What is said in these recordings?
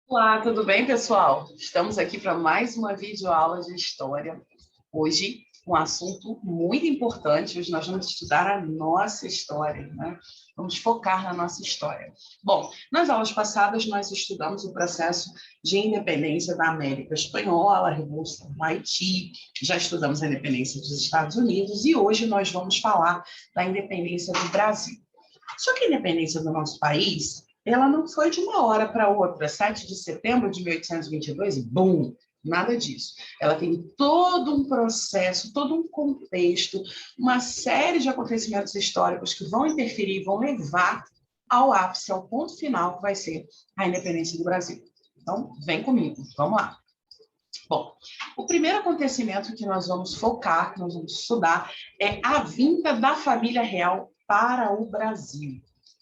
Olá, tudo bem, pessoal? Estamos aqui para mais uma videoaula de história. Hoje, um assunto muito importante. Hoje nós vamos estudar a nossa história, né? Vamos focar na nossa história. Bom, nas aulas passadas nós estudamos o processo de independência da América Espanhola, a Revolução do Haiti, já estudamos a independência dos Estados Unidos e hoje nós vamos falar da independência do Brasil. Só que a independência do nosso país, ela não foi de uma hora para outra, 7 de setembro de 1822, e bum, nada disso. Ela tem todo um processo, todo um contexto, uma série de acontecimentos históricos que vão interferir, vão levar ao ápice, ao ponto final, que vai ser a independência do Brasil. Então, vem comigo, vamos lá. Bom, o primeiro acontecimento que nós vamos focar, que nós vamos estudar, é a vinda da família real para o Brasil.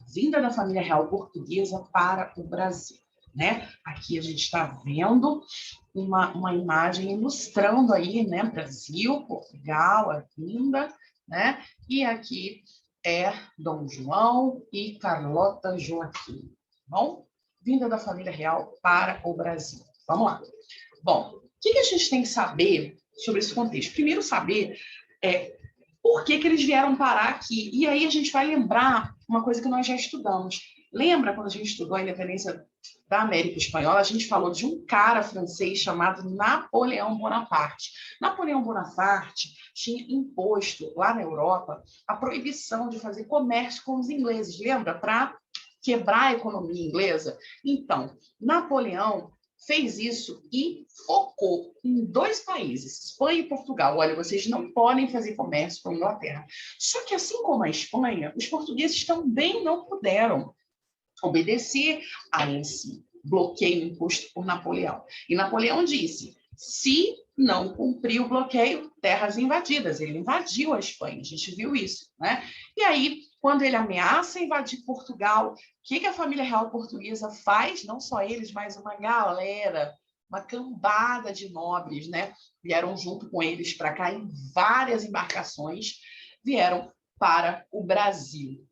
Vinda da família real portuguesa para o Brasil, né? Aqui a gente está vendo uma imagem ilustrando aí, né? Brasil, Portugal, a vinda, né? E aqui é Dom João e Carlota Joaquim, tá bom? Vinda da família real para o Brasil. Vamos lá. Bom, o que a gente tem que saber sobre esse contexto? Primeiro, saber por que eles vieram parar aqui. E aí a gente vai lembrar uma coisa que nós já estudamos. Lembra quando a gente estudou a independência da América Espanhola? A gente falou de um cara francês chamado Napoleão Bonaparte. Napoleão Bonaparte tinha imposto lá na Europa a proibição de fazer comércio com os ingleses. Lembra? Para quebrar a economia inglesa. Então, Napoleão fez isso e focou em dois países, Espanha e Portugal. Olha, vocês não podem fazer comércio com a Inglaterra. Só que, assim como a Espanha, os portugueses também não puderam obedecer a esse bloqueio imposto por Napoleão. E Napoleão disse, se não cumprir o bloqueio, terras invadidas. Ele invadiu a Espanha, a gente viu isso, né? E aí, quando ele ameaça invadir Portugal, o que a família real portuguesa faz? Não só eles, mas uma galera, uma cambada de nobres, né? Vieram junto com eles para cá em várias embarcações, vieram para o Brasil,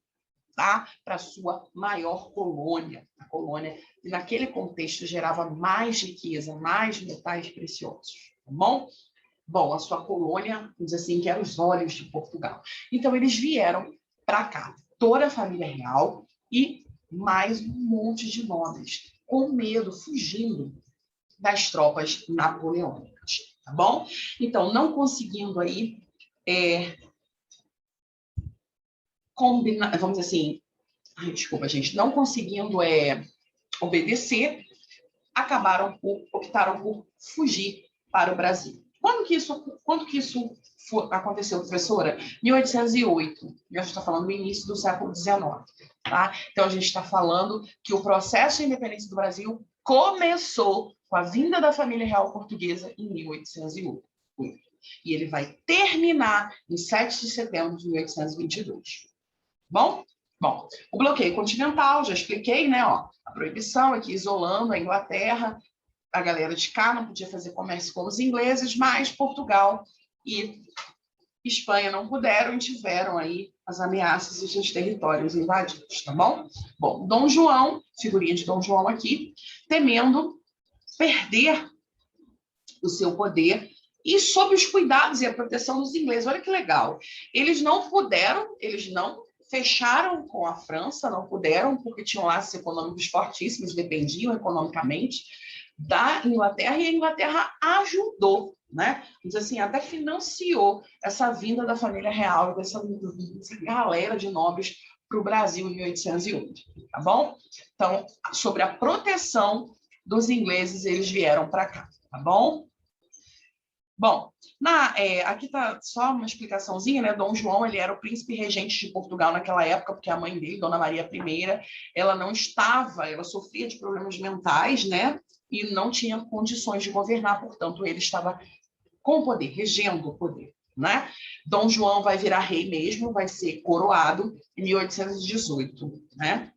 tá? Para a sua maior colônia, a colônia que naquele contexto gerava mais riqueza, mais metais preciosos, tá bom? Bom, a sua colônia, vamos dizer assim, que eram os olhos de Portugal. Então, eles vieram para cá, toda a família real e mais um monte de nobres, com medo, fugindo das tropas napoleônicas, tá bom? Então, não conseguindo aí combinar, vamos dizer assim, desculpa, gente, não conseguindo obedecer, optaram por fugir para o Brasil. Quando que isso aconteceu, professora? 1808. A gente está falando do início do século XIX. Tá? Então, a gente está falando que o processo de independência do Brasil começou com a vinda da família real portuguesa em 1808. E ele vai terminar em 7 de setembro de 1822. Bom? Bom, o bloqueio continental, já expliquei, né? Ó, a proibição aqui isolando a Inglaterra, a galera de cá não podia fazer comércio com os ingleses, mas Portugal e Espanha não puderam e tiveram aí as ameaças e os territórios invadidos, tá bom? Bom, Dom João, figurinha de Dom João aqui, temendo perder o seu poder e sob os cuidados e a proteção dos ingleses. Olha que legal. Eles não fecharam com a França, não puderam, porque tinham laços econômicos fortíssimos, dependiam economicamente da Inglaterra, e a Inglaterra ajudou, né? Diz assim, até financiou essa vinda da família real, dessa galera de nobres para o Brasil em 1808, tá bom? Então, sobre a proteção dos ingleses, eles vieram para cá, tá bom? Bom, aqui está só uma explicaçãozinha, né? Dom João, ele era o príncipe regente de Portugal naquela época, porque a mãe dele, Dona Maria I, ela sofria de problemas mentais, né? E não tinha condições de governar, portanto, ele estava com o poder, regendo o poder, né? Dom João vai virar rei mesmo, vai ser coroado em 1818, né?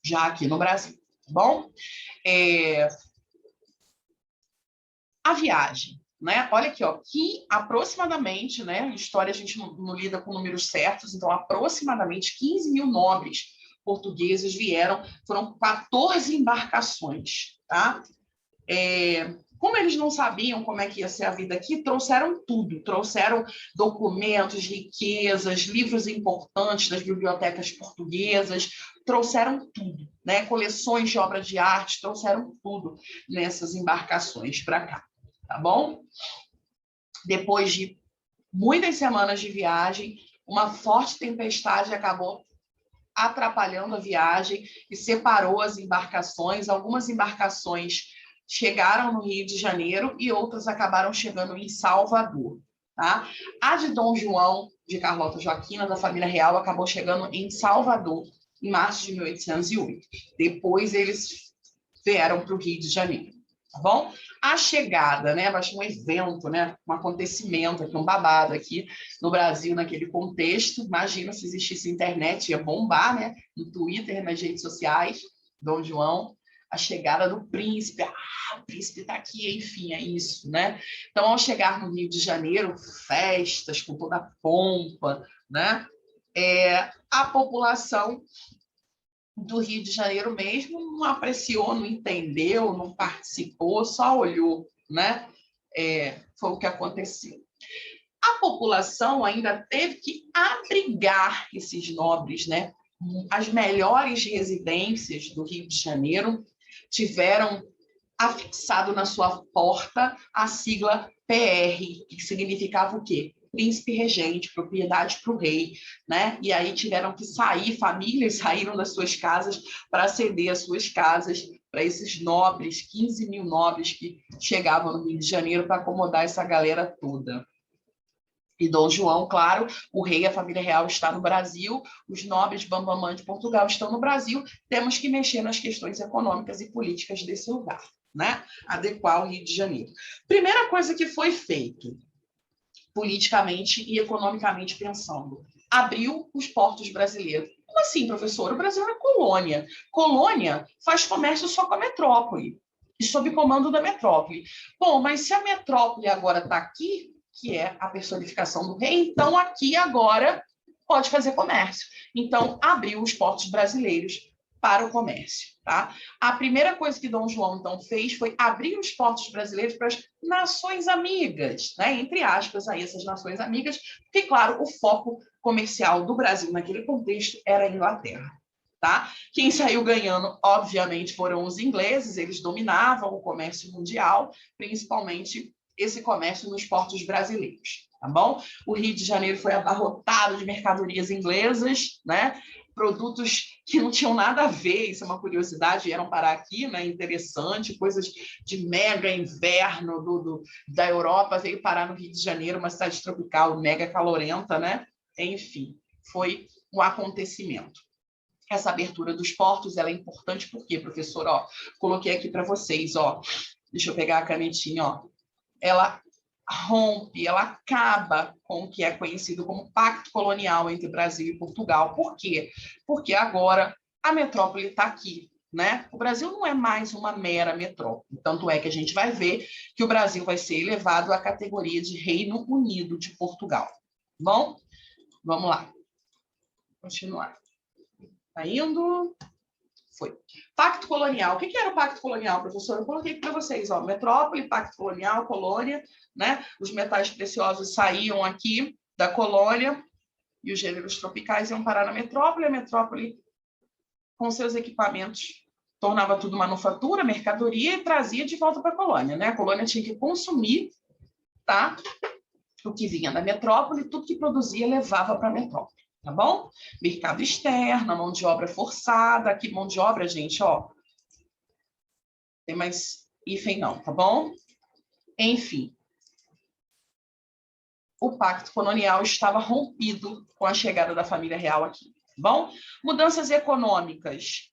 Já aqui no Brasil, tá bom? A viagem. Né? Olha aqui, ó, que aproximadamente, né, história a gente não lida com números certos, então aproximadamente 15 mil nobres portugueses vieram, foram 14 embarcações, tá? Como eles não sabiam como é que ia ser a vida aqui, trouxeram tudo, trouxeram documentos, riquezas, livros importantes das bibliotecas portuguesas, trouxeram tudo, né? Coleções de obras de arte, trouxeram tudo nessas embarcações para cá, tá bom? Depois de muitas semanas de viagem, uma forte tempestade acabou atrapalhando a viagem e separou as embarcações. Algumas embarcações chegaram no Rio de Janeiro e outras acabaram chegando em Salvador. Tá? A de Dom João de Carlota Joaquina, da família real, acabou chegando em Salvador em março de 1808. Depois eles vieram para o Rio de Janeiro. Tá bom? A chegada, né? Vai ser um evento, né? Um acontecimento aqui, um babado aqui no Brasil, naquele contexto. Imagina se existisse internet, ia bombar, né? No Twitter, nas redes sociais, Dom João, a chegada do príncipe. Ah, o príncipe está aqui, enfim, é isso, né? Então, ao chegar no Rio de Janeiro, festas com toda a pompa, né? A população do Rio de Janeiro mesmo não apreciou, não entendeu, não participou, só olhou, né? Foi o que aconteceu. A população ainda teve que abrigar esses nobres, né? As melhores residências do Rio de Janeiro tiveram afixado na sua porta a sigla PR, que significava o quê? Príncipe regente, propriedade para o rei, né? E aí tiveram que sair, famílias saíram das suas casas para ceder as suas casas para esses nobres, 15 mil nobres que chegavam no Rio de Janeiro para acomodar essa galera toda. E Dom João, claro, o rei e a família real está no Brasil, os nobres Bambamã de Portugal estão no Brasil, temos que mexer nas questões econômicas e políticas desse lugar, né? Adequar o Rio de Janeiro. Primeira coisa que foi feito, politicamente e economicamente pensando, abriu os portos brasileiros. Como assim, professor? O Brasil é colônia. Colônia faz comércio só com a metrópole e sob comando da metrópole. Bom, mas se a metrópole agora está aqui, que é a personificação do rei, então aqui agora pode fazer comércio. Então, abriu os portos brasileiros para o comércio. Tá? A primeira coisa que Dom João, então, fez foi abrir os portos brasileiros para as nações amigas, né? Entre aspas, aí, essas nações amigas, porque, claro, o foco comercial do Brasil naquele contexto era a Inglaterra. Tá? Quem saiu ganhando, obviamente, foram os ingleses, eles dominavam o comércio mundial, principalmente esse comércio nos portos brasileiros, tá bom? O Rio de Janeiro foi abarrotado de mercadorias inglesas, né? Produtos que não tinham nada a ver, isso é uma curiosidade, vieram parar aqui, né? Interessante, coisas de mega inverno da Europa, veio parar no Rio de Janeiro, uma cidade tropical mega calorenta, né? Enfim, foi um acontecimento. Essa abertura dos portos, ela é importante porque, professor, ó, coloquei aqui para vocês, ó, deixa eu pegar a canetinha, ó, ela rompe, ela acaba com o que é conhecido como pacto colonial entre Brasil e Portugal. Por quê? Porque agora a metrópole está aqui, né? O Brasil não é mais uma mera metrópole, tanto é que a gente vai ver que o Brasil vai ser elevado à categoria de Reino Unido de Portugal. Bom, vamos lá. Continuar. Tá indo... Foi. Pacto colonial. O que era o pacto colonial, professor? Eu coloquei para vocês, ó, metrópole, pacto colonial, colônia, né? Os metais preciosos saíam aqui da colônia e os gêneros tropicais iam parar na metrópole. A metrópole, com seus equipamentos, tornava tudo manufatura, mercadoria e trazia de volta para a colônia, né? A colônia tinha que consumir, tá? O que vinha da metrópole, tudo que produzia levava para a metrópole. Tá bom? Mercado externo, mão de obra forçada. Aqui, mão de obra, gente, ó. Tem mais hífen não, tá bom? Enfim. O pacto colonial estava rompido com a chegada da família real aqui. Tá bom? Mudanças econômicas,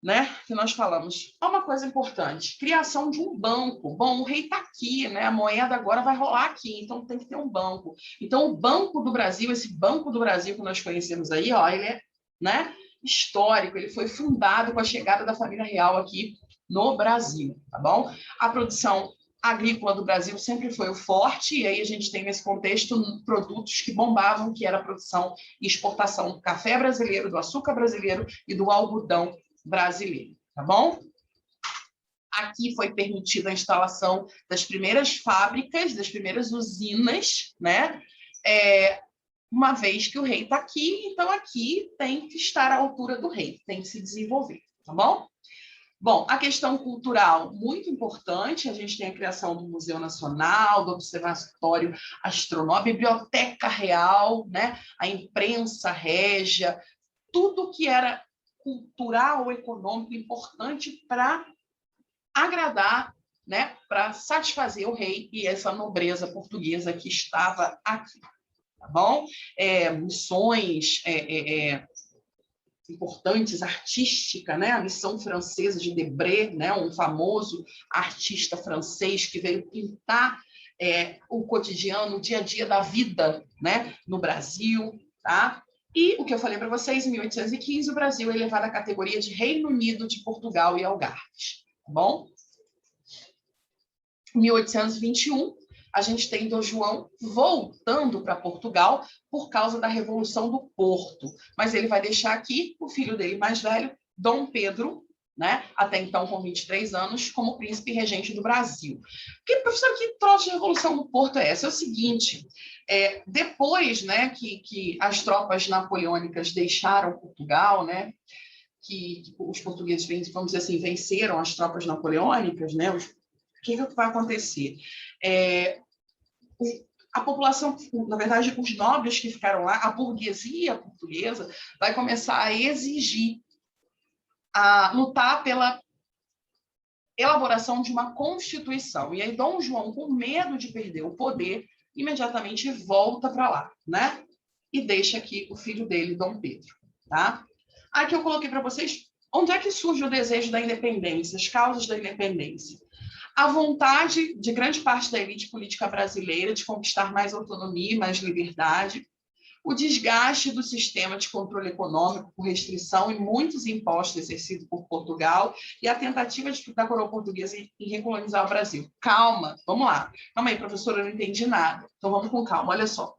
né? Que nós falamos. É uma coisa importante. Criação de um banco. Bom, o rei está aqui, né? A moeda agora vai rolar aqui, então tem que ter um banco. Então, o Banco do Brasil, esse Banco do Brasil que nós conhecemos aí, ó, ele é, né, histórico, ele foi fundado com a chegada da família real aqui no Brasil, tá bom? A produção agrícola do Brasil sempre foi o forte, e aí a gente tem nesse contexto produtos que bombavam, que era a produção e exportação do café brasileiro, do açúcar brasileiro e do algodão brasileiro, tá bom? Aqui foi permitida a instalação das primeiras fábricas, das primeiras usinas, né? Uma vez que o rei está aqui, então aqui tem que estar à altura do rei, tem que se desenvolver, tá bom? Bom, a questão cultural, muito importante, a gente tem a criação do Museu Nacional, do Observatório Astronômico, a Biblioteca Real, né? A imprensa régia, tudo que era cultural ou econômico importante para agradar, né? Para satisfazer o rei e essa nobreza portuguesa que estava aqui, tá bom? Missões importantes, artística, né? A missão francesa de Debré, né? Um famoso artista francês que veio pintar o cotidiano, o dia a dia da vida, né? No Brasil, tá? E o que eu falei para vocês, em 1815, o Brasil é elevado à categoria de Reino Unido de Portugal e Algarves, tá bom? Em 1821, a gente tem Dom João voltando para Portugal por causa da Revolução do Porto. Mas ele vai deixar aqui o filho dele mais velho, Dom Pedro, né? Até então com 23 anos, como príncipe regente do Brasil. Porque, professor, que troço de Revolução do Porto é essa? É o seguinte, depois, né, que as tropas napoleônicas deixaram Portugal, né, que os portugueses, vamos dizer assim, venceram as tropas napoleônicas, né, o que vai acontecer? A população, na verdade, os nobres que ficaram lá, a burguesia portuguesa, vai começar a exigir, a lutar pela elaboração de uma constituição. E aí Dom João, com medo de perder o poder, imediatamente volta para lá, né? E deixa aqui o filho dele, Dom Pedro, tá? Aqui eu coloquei para vocês onde é que surge o desejo da independência, as causas da independência. A vontade de grande parte da elite política brasileira de conquistar mais autonomia e mais liberdade, o desgaste do sistema de controle econômico por restrição e muitos impostos exercidos por Portugal e a tentativa da coroa portuguesa em recolonizar o Brasil. Calma, vamos lá. Calma aí, professora, eu não entendi nada. Então vamos com calma, olha só.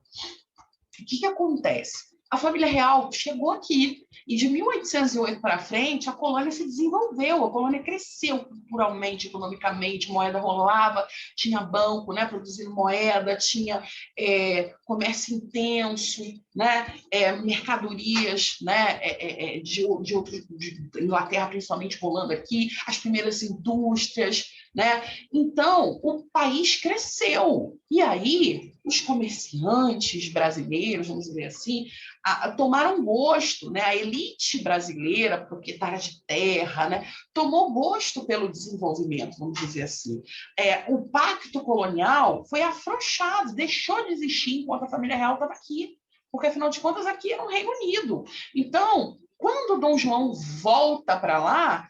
O que acontece? A família real chegou aqui e de 1808 para frente a colônia se desenvolveu, a colônia cresceu culturalmente, economicamente, moeda rolava, tinha banco, né, produzindo moeda, tinha comércio intenso, né, mercadorias, né, de Inglaterra principalmente rolando aqui, as primeiras indústrias, né? Então, o país cresceu. E aí, os comerciantes brasileiros, vamos dizer assim, tomaram gosto, né? A elite brasileira, proprietária de terra, né? Tomou gosto pelo desenvolvimento, vamos dizer assim. O pacto colonial foi afrouxado, deixou de existir enquanto a família real estava aqui. Porque, afinal de contas, aqui era um Reino Unido. Então, quando Dom João volta para lá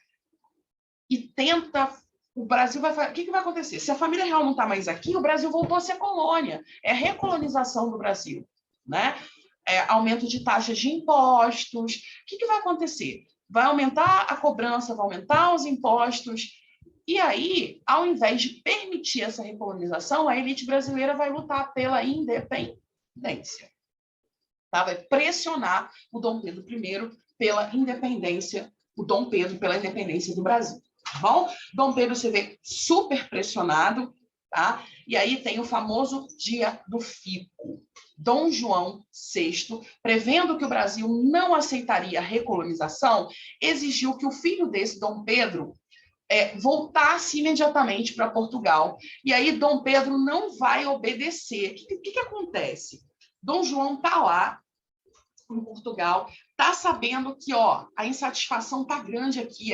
e tenta... O Brasil vai fazer... O que vai acontecer? Se a família real não está mais aqui, o Brasil voltou a ser colônia. É a recolonização do Brasil, né? Aumento de taxas de impostos. O que vai acontecer? Vai aumentar a cobrança, vai aumentar os impostos. E aí, ao invés de permitir essa recolonização, a elite brasileira vai lutar pela independência. Tá? Vai pressionar o Dom Pedro I pela independência, o Dom Pedro pela independência do Brasil. Tá bom? Dom Pedro se vê super pressionado, tá? E aí tem o famoso Dia do Fico. Dom João VI, prevendo que o Brasil não aceitaria a recolonização, exigiu que o filho desse, Dom Pedro, voltasse imediatamente para Portugal. E aí Dom Pedro não vai obedecer. O que acontece? Dom João está lá em Portugal, está sabendo que a insatisfação está grande aqui.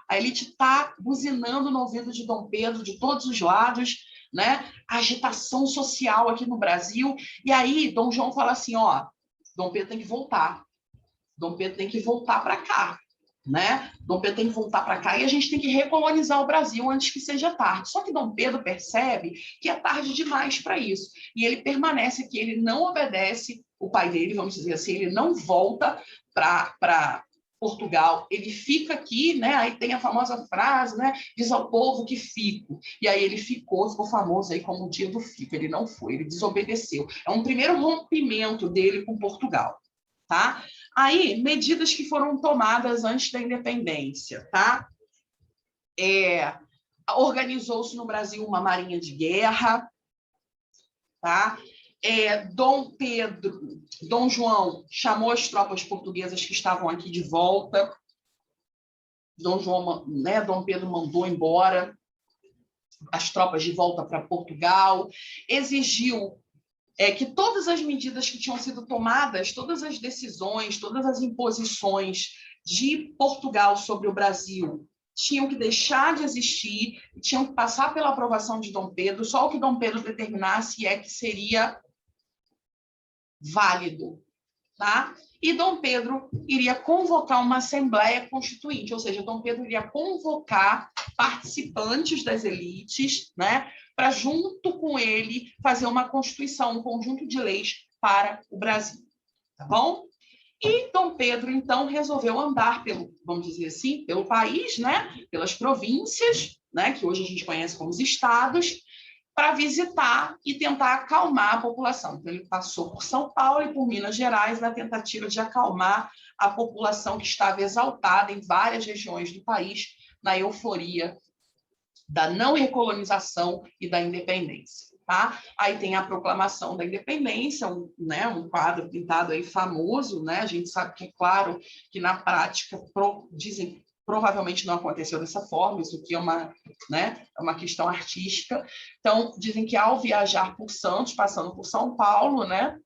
A elite está buzinando no ouvido de Dom Pedro de todos os lados, né? A agitação social aqui no Brasil. E aí Dom João fala assim, Dom Pedro tem que voltar. Dom Pedro tem que voltar para cá, né? Dom Pedro tem que voltar para cá e a gente tem que recolonizar o Brasil antes que seja tarde. Só que Dom Pedro percebe que é tarde demais para isso. E ele permanece aqui, ele não obedece o pai dele, vamos dizer assim, ele não volta para Portugal, ele fica aqui, né? Aí tem a famosa frase, né? Diz ao povo que fico. E aí ele ficou famoso aí como o dia do fico. Ele não foi, ele desobedeceu. É um primeiro rompimento dele com Portugal, tá? Aí, medidas que foram tomadas antes da independência, tá? Organizou-se no Brasil uma marinha de guerra, tá? Dom João chamou as tropas portuguesas que estavam aqui de volta. Dom Pedro mandou embora as tropas de volta para Portugal, exigiu que todas as medidas que tinham sido tomadas, todas as decisões, todas as imposições de Portugal sobre o Brasil tinham que deixar de existir, tinham que passar pela aprovação de Dom Pedro, só o que Dom Pedro determinasse é que seria válido, tá? E Dom Pedro iria convocar uma Assembleia Constituinte, ou seja, Dom Pedro iria convocar participantes das elites, né, para junto com ele fazer uma Constituição, um conjunto de leis para o Brasil, tá bom? E Dom Pedro, então, resolveu andar pelo, vamos dizer assim, pelo país, né, pelas províncias, né, que hoje a gente conhece como os estados, para visitar e tentar acalmar a população. Então, ele passou por São Paulo e por Minas Gerais na tentativa de acalmar a população que estava exaltada em várias regiões do país na euforia da não recolonização e da independência. Tá? Aí tem a proclamação da independência, um quadro pintado aí famoso, né? A gente sabe que, claro, que na prática dizem provavelmente não aconteceu dessa forma, isso aqui é uma questão artística. Então, dizem que ao viajar por Santos, passando por São Paulo, né,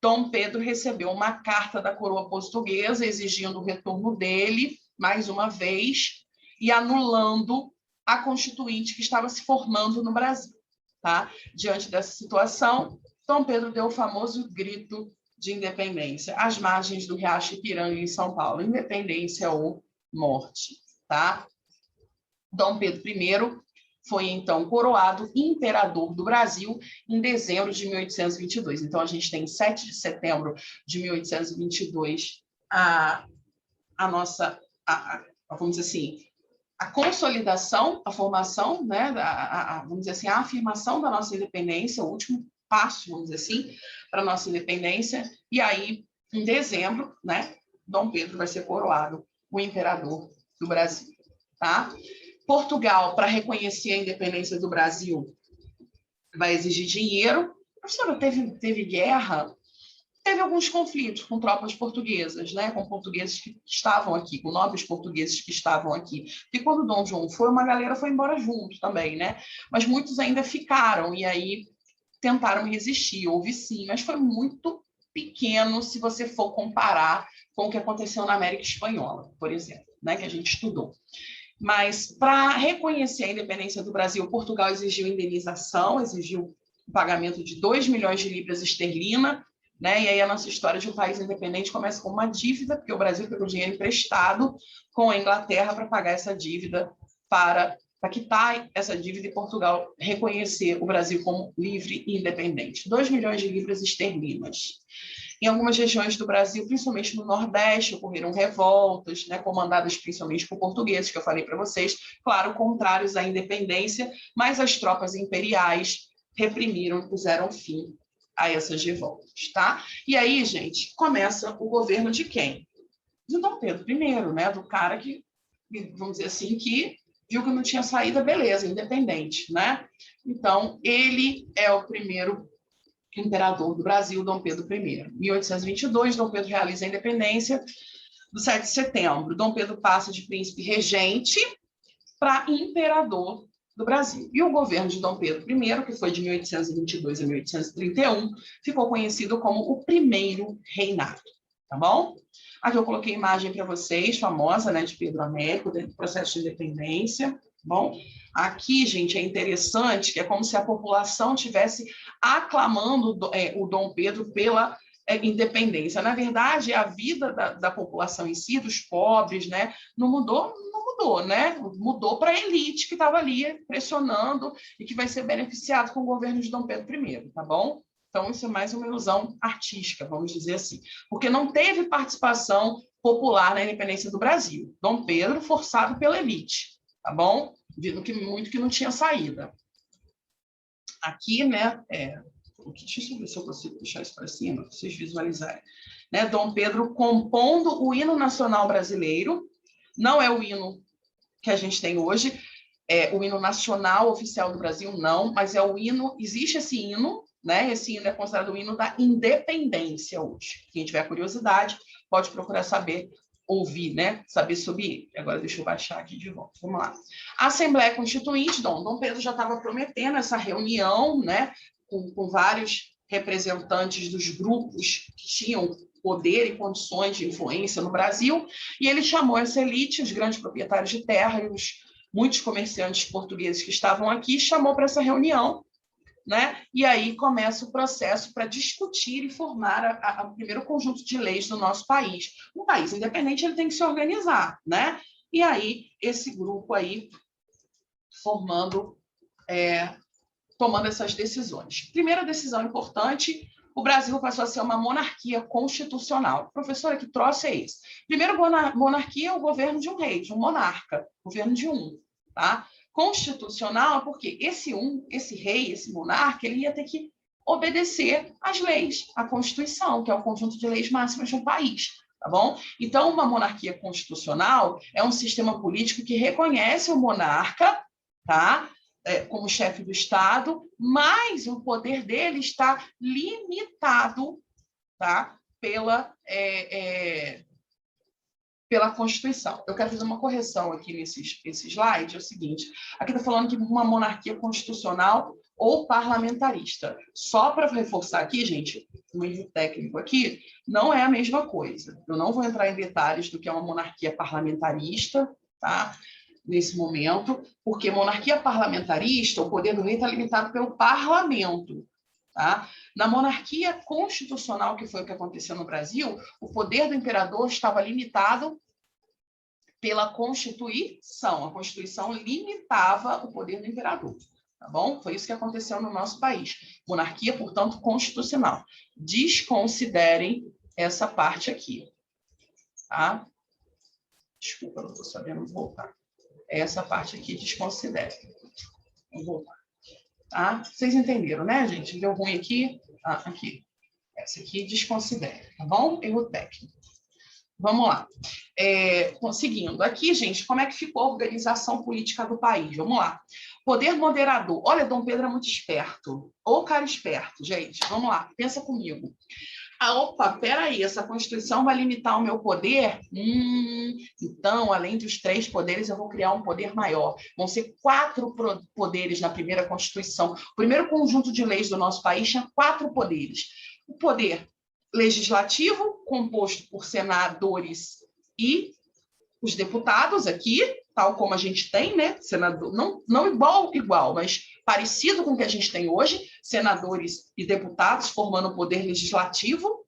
Dom Pedro recebeu uma carta da coroa portuguesa exigindo o retorno dele, mais uma vez, e anulando a Constituinte que estava se formando no Brasil. Tá? Diante dessa situação, Dom Pedro deu o famoso grito de independência, às margens do Riacho Ipiranga, em São Paulo, independência ou morte. Tá? Dom Pedro I foi, então, coroado imperador do Brasil em dezembro de 1822. Então, a gente tem 7 de setembro de 1822 vamos dizer assim, a consolidação, a formação, né, vamos dizer assim, a afirmação da nossa independência, o último passo, vamos dizer assim, para a nossa independência. E aí, em dezembro, né, Dom Pedro vai ser coroado o imperador do Brasil. Tá? Portugal, para reconhecer a independência do Brasil, vai exigir dinheiro. Professora, teve guerra? Teve alguns conflitos com tropas portuguesas, né? Com portugueses que estavam aqui, com nobres portugueses que estavam aqui. E quando Dom João foi, uma galera foi embora junto também, né? Mas muitos ainda ficaram e aí tentaram resistir. Houve sim, mas foi muito pequeno se você for comparar com o que aconteceu na América Espanhola, por exemplo, né? Que a gente estudou. Mas, para reconhecer a independência do Brasil, Portugal exigiu indenização, exigiu o pagamento de 2 milhões de libras esterlina, né? E aí a nossa história de um país independente começa com uma dívida, porque o Brasil pegou dinheiro emprestado com a Inglaterra para pagar essa dívida, para quitar essa dívida e Portugal reconhecer o Brasil como livre e independente. 2 milhões de libras esterlinas. Em algumas regiões do Brasil, principalmente no Nordeste, ocorreram revoltas, né, comandadas principalmente por portugueses, que eu falei para vocês, claro, contrários à independência, mas as tropas imperiais reprimiram e puseram fim a essas revoltas, tá? E aí, gente, começa o governo de quem? De Dom Pedro I, né? Do cara que, vamos dizer assim, que viu que não tinha saída, beleza, independente, né? Então, ele é o primeiro imperador do Brasil, Dom Pedro I. Em 1822, Dom Pedro realiza a independência do 7 de setembro. Dom Pedro passa de príncipe regente para imperador do Brasil. E o governo de Dom Pedro I, que foi de 1822 a 1831, ficou conhecido como o primeiro reinado. Tá bom? Aqui eu coloquei a imagem para vocês, famosa, né, de Pedro Américo, do processo de independência. Tá bom? Aqui, gente, é interessante que é como se a população tivesse aclamando o Dom Pedro pela independência. Na verdade, a vida da população em si, dos pobres, né, não mudou, né? Mudou para a elite que estava ali pressionando e que vai ser beneficiado com o governo de Dom Pedro I, tá bom? Então, isso é mais uma ilusão artística, vamos dizer assim, porque não teve participação popular na independência do Brasil. Dom Pedro forçado pela elite, tá bom? Vindo que muito que não tinha saída. Aqui, né, deixa eu ver se eu consigo puxar isso para cima, para vocês visualizarem. Né, Dom Pedro compondo o hino nacional brasileiro, não é o hino que a gente tem hoje, é o hino nacional oficial do Brasil, não, mas é o hino, existe esse hino, né? Esse hino é considerado o hino da independência hoje. Quem tiver curiosidade, pode procurar saber, ouvir, né? Saber sobre ele. Agora deixa eu baixar aqui de volta. Vamos lá. A Assembleia Constituinte, Dom Pedro já estava prometendo essa reunião, né? Com vários representantes dos grupos que tinham poder e condições de influência no Brasil, e ele chamou essa elite, os grandes proprietários de terra e muitos comerciantes portugueses que estavam aqui, chamou para essa reunião, né? E aí começa o processo para discutir e formar o primeiro conjunto de leis do nosso país. Um país independente ele tem que se organizar, né? E aí esse grupo aí formando, tomando essas decisões. Primeira decisão importante: o Brasil passou a ser uma monarquia constitucional. O professor que trouxe é esse. Primeiro, monarquia é o governo de um rei, de um monarca, governo de um, tá? Constitucional, porque esse rei, esse monarca, ele ia ter que obedecer às leis, à Constituição, que é o conjunto de leis máximas de um país, tá bom? Então, uma monarquia constitucional é um sistema político que reconhece o monarca, tá? Como chefe do Estado, mas o poder dele está limitado, tá? Pela Constituição. Eu quero fazer uma correção aqui nesse slide, é o seguinte: aqui está falando que uma monarquia constitucional ou parlamentarista. Só para reforçar aqui, gente, um erro técnico aqui, não é a mesma coisa. Eu não vou entrar em detalhes do que é uma monarquia parlamentarista, tá? Nesse momento, porque monarquia parlamentarista, o poder do rei está limitado pelo parlamento. Tá? Na monarquia constitucional, que foi o que aconteceu no Brasil, o poder do imperador estava limitado pela Constituição. A Constituição limitava o poder do imperador. Tá bom? Foi isso que aconteceu no nosso país. Monarquia, portanto, constitucional. Desconsiderem essa parte aqui. Tá? Desculpa, não estou sabendo voltar. Essa parte aqui desconsidere. Vamos voltar. Tá? Vocês entenderam, né, gente? Deu ruim aqui? Aqui. Essa aqui desconsidere, tá bom? Erro técnico. Vamos lá. Seguindo. Aqui, gente, como é que ficou a organização política do país? Vamos lá. Poder moderador. Olha, Dom Pedro é muito esperto. Ô, cara esperto, gente. Vamos lá. Pensa comigo. Opa, peraí, essa Constituição vai limitar o meu poder? Então, além dos 3 poderes, eu vou criar um poder maior. Vão ser 4 poderes na primeira Constituição. O primeiro conjunto de leis do nosso país tinha 4 poderes. O poder legislativo, composto por senadores e os deputados aqui, tal como a gente tem, né? Senador, não igual, mas parecido com o que a gente tem hoje, senadores e deputados formando o poder legislativo,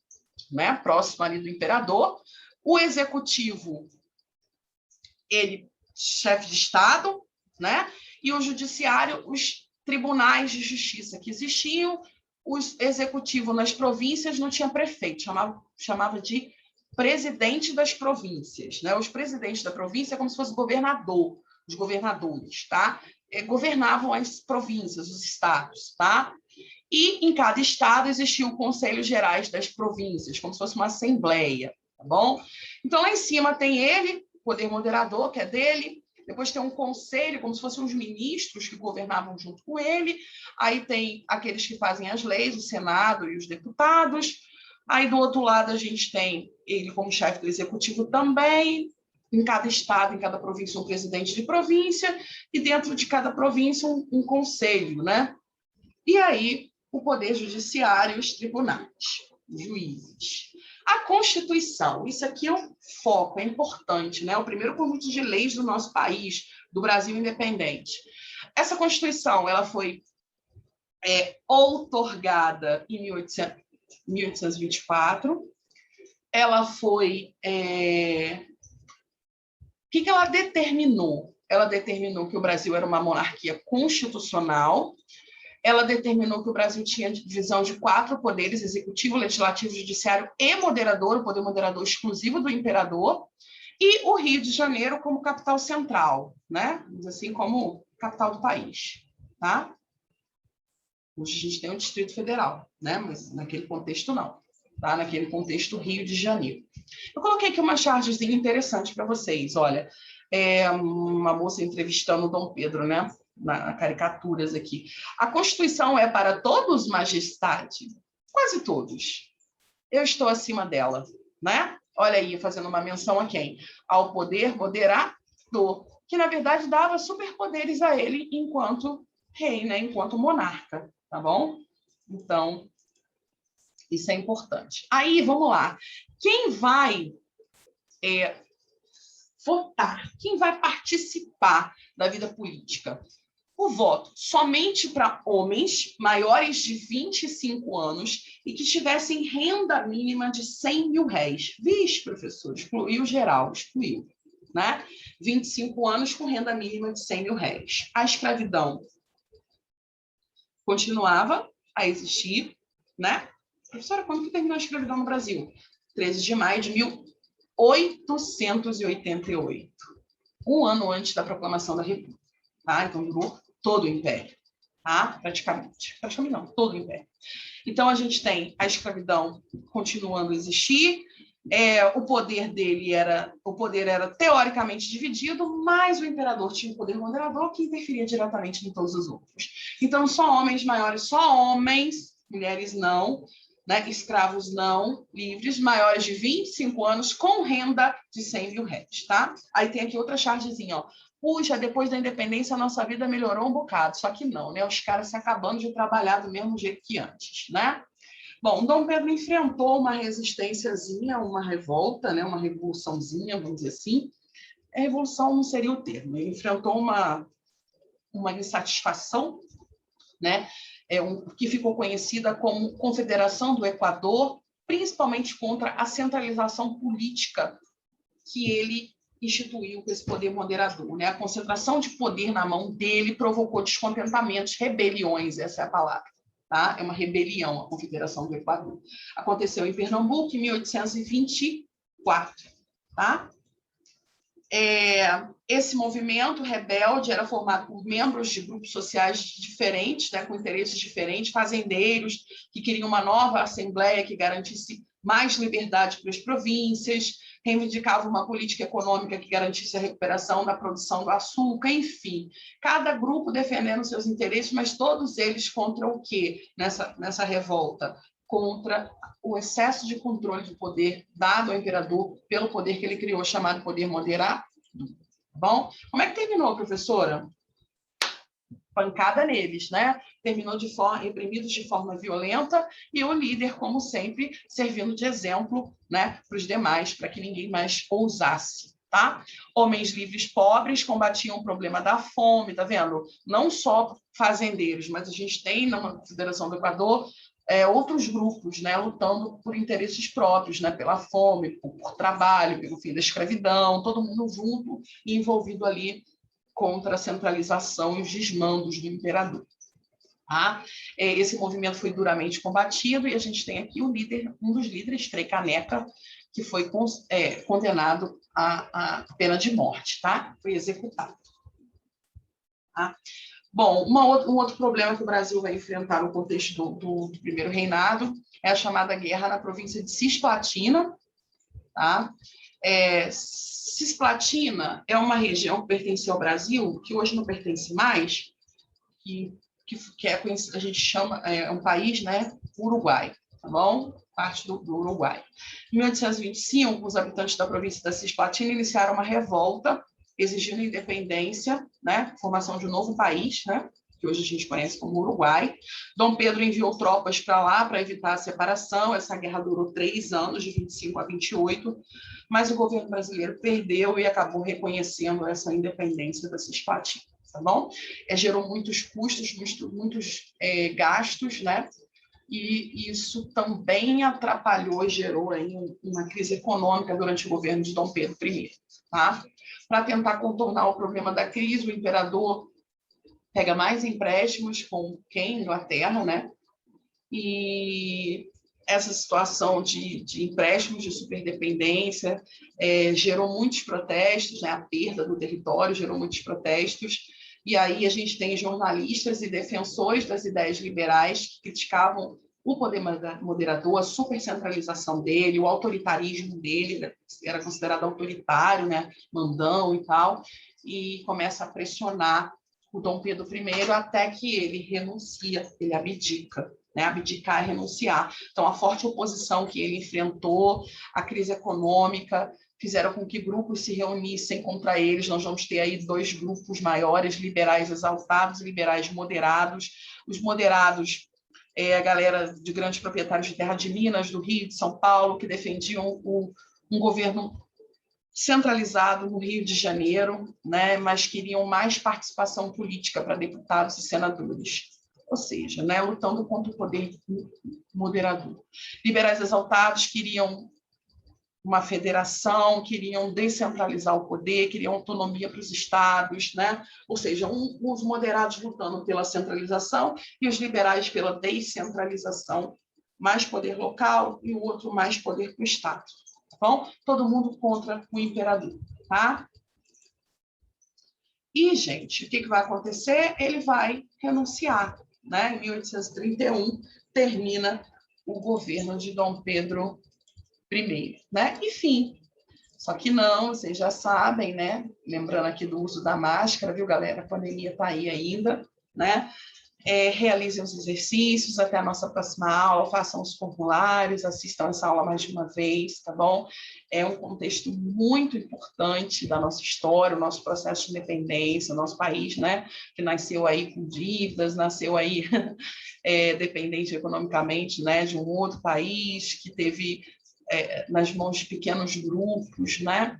né? Próximo ali do imperador. O executivo, ele, chefe de Estado, né? E o judiciário, os tribunais de justiça que existiam. O executivo nas províncias não tinha prefeito, chamava de presidente das províncias, né? Os presidentes da província é como se fosse governador, os governadores, tá? Governavam as províncias, os estados, tá? E em cada estado existia o Conselho Gerais das Províncias, como se fosse uma assembleia, tá bom? Então, lá em cima tem ele, o poder moderador, que é dele. Depois tem um conselho, como se fossem os ministros que governavam junto com ele. Aí tem aqueles que fazem as leis, o Senado e os deputados. Aí, do outro lado, a gente tem ele como chefe do executivo também. Em cada estado, em cada província, um presidente de província. E dentro de cada província, um conselho, né? E aí, o poder judiciário e os tribunais, os juízes. A Constituição, isso aqui é um foco, é importante, né? O primeiro conjunto de leis do nosso país, do Brasil independente. Essa Constituição, ela foi outorgada em 1824. Ela foi... O que ela determinou? Ela determinou que o Brasil era uma monarquia constitucional, Ela determinou que o Brasil tinha divisão de 4 poderes: executivo, legislativo, judiciário e moderador, o poder moderador exclusivo do imperador, e o Rio de Janeiro como capital central, né? Assim como capital do país, tá? Hoje a gente tem um Distrito Federal, né? Mas naquele contexto não, tá? Naquele contexto Rio de Janeiro. Eu coloquei aqui uma chargezinha interessante para vocês. Olha, uma moça entrevistando o Dom Pedro, né? Na caricaturas aqui. A Constituição é para todos, majestade? Quase todos. Eu estou acima dela, né? Olha aí, fazendo uma menção a quem? Ao poder moderador, que na verdade dava superpoderes a ele enquanto rei, né? Enquanto monarca, tá bom? Então, isso é importante. Aí, vamos lá. Quem vai votar? Quem vai participar da vida política? O voto somente para homens maiores de 25 anos e que tivessem renda mínima de 100 mil réis. Vixe, professor, excluiu geral, excluiu. Né? 25 anos com renda mínima de 100 mil réis. A escravidão continuava a existir, né? Professora, quando que terminou a escravidão no Brasil? 13 de maio de 1888. Um ano antes da proclamação da República. Tá? Então, durou todo o Império. Tá? Praticamente não, todo o Império. Então, a gente tem a escravidão continuando a existir, o poder era teoricamente dividido, mas o imperador tinha um poder moderador que interferia diretamente em todos os outros. Então, só homens maiores, só homens, mulheres não, né? Escravos não, livres, maiores de 25 anos, com renda de 100 mil réis, tá? Aí tem aqui outra chargezinha, ó. Puxa, depois da independência a nossa vida melhorou um bocado, só que não, né? Os caras se acabando de trabalhar do mesmo jeito que antes, né? Bom, Dom Pedro enfrentou uma resistênciazinha, uma revolta, né? Uma revoluçãozinha, vamos dizer assim. A revolução não seria o termo, ele enfrentou uma insatisfação, né? Que ficou conhecida como Confederação do Equador, principalmente contra a centralização política que ele instituiu com esse poder moderador, né? A concentração de poder na mão dele provocou descontentamentos, rebeliões, essa é a palavra, tá? É uma rebelião, a Confederação do Equador. Aconteceu em Pernambuco em 1824, tá? Esse movimento rebelde era formado por membros de grupos sociais diferentes, né, com interesses diferentes, fazendeiros que queriam uma nova assembleia que garantisse mais liberdade para as províncias, reivindicava uma política econômica que garantisse a recuperação da produção do açúcar, enfim, cada grupo defendendo seus interesses, mas todos eles contra o quê nessa revolta? Contra o excesso de controle de poder dado ao imperador pelo poder que ele criou, chamado poder moderado. Bom, como é que terminou, professora? Pancada neles, né? Terminou reprimidos de forma violenta e o líder, como sempre, servindo de exemplo, né, para os demais, para que ninguém mais ousasse. Tá? Homens livres pobres combatiam o problema da fome, tá vendo? Não só fazendeiros, mas a gente tem na Federação do Equador outros grupos, né, lutando por interesses próprios, né, pela fome, por trabalho, pelo fim da escravidão, todo mundo junto e envolvido ali contra a centralização e os desmandos do imperador. Tá? Esse movimento foi duramente combatido e a gente tem aqui um dos líderes, Frei Caneca, que foi condenado à pena de morte, tá? Foi executado. Tá? Bom, um outro problema que o Brasil vai enfrentar no contexto do primeiro reinado é a chamada guerra na província de Cisplatina. Tá? Cisplatina é uma região que pertencia ao Brasil, que hoje não pertence mais, que a gente chama, um país, né, Uruguai, tá bom? Parte do Uruguai. Em 1825, os habitantes da província da Cisplatina iniciaram uma revolta exigindo independência, né, formação de um novo país, né, que hoje a gente conhece como Uruguai. Dom Pedro enviou tropas para lá para evitar a separação. Essa guerra durou 3 anos, de 25 a 28, mas o governo brasileiro perdeu e acabou reconhecendo essa independência da Cisplatina. Tá bom? Gerou muitos custos, muitos gastos, né? E isso também atrapalhou e gerou aí uma crise econômica durante o governo de Dom Pedro I. Tá? Para tentar contornar o problema da crise, o imperador pega mais empréstimos com quem? Inglaterra, né? E essa situação de empréstimos de superdependência gerou muitos protestos, né? A perda do território gerou muitos protestos, e aí a gente tem jornalistas e defensores das ideias liberais que criticavam o poder moderador, a supercentralização dele, o autoritarismo dele, era considerado autoritário, né? Mandão e tal, e começa a pressionar o Dom Pedro I até que ele renuncia, ele abdica. Né, abdicar é renunciar. Então, a forte oposição que ele enfrentou, a crise econômica, fizeram com que grupos se reunissem contra eles. Nós vamos ter aí 2 grupos maiores, liberais exaltados e liberais moderados. Os moderados a galera de grandes proprietários de terra de Minas, do Rio, de São Paulo, que defendiam um governo centralizado no Rio de Janeiro, né, mas queriam mais participação política para deputados e senadores. Ou seja, né, lutando contra o poder moderador. Liberais exaltados queriam uma federação, queriam descentralizar o poder, queriam autonomia para os estados, né? Ou seja, os moderados lutando pela centralização e os liberais pela descentralização, mais poder local e o outro mais poder para o estado. Tá bom? Todo mundo contra o imperador, tá? E, gente, o que vai acontecer? Ele vai renunciar. Né? Em 1831, termina o governo de Dom Pedro I. Né? Enfim, só que não, vocês já sabem, né? Lembrando aqui do uso da máscara, viu, galera? A pandemia está aí ainda, né? Realizem os exercícios até a nossa próxima aula, façam os formulários, assistam essa aula mais de uma vez, tá bom? É um contexto muito importante da nossa história, o nosso processo de independência, o nosso país, né? Que nasceu aí com dívidas, nasceu aí dependente economicamente, né? De um outro país, que teve nas mãos de pequenos grupos, né?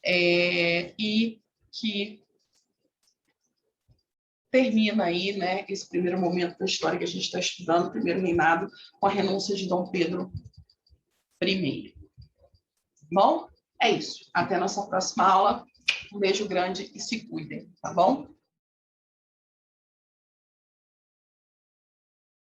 E que termina aí, né, esse primeiro momento da história que a gente está estudando, o primeiro reinado, com a renúncia de Dom Pedro I. Bom, é isso. Até a nossa próxima aula. Um beijo grande e se cuidem, tá bom?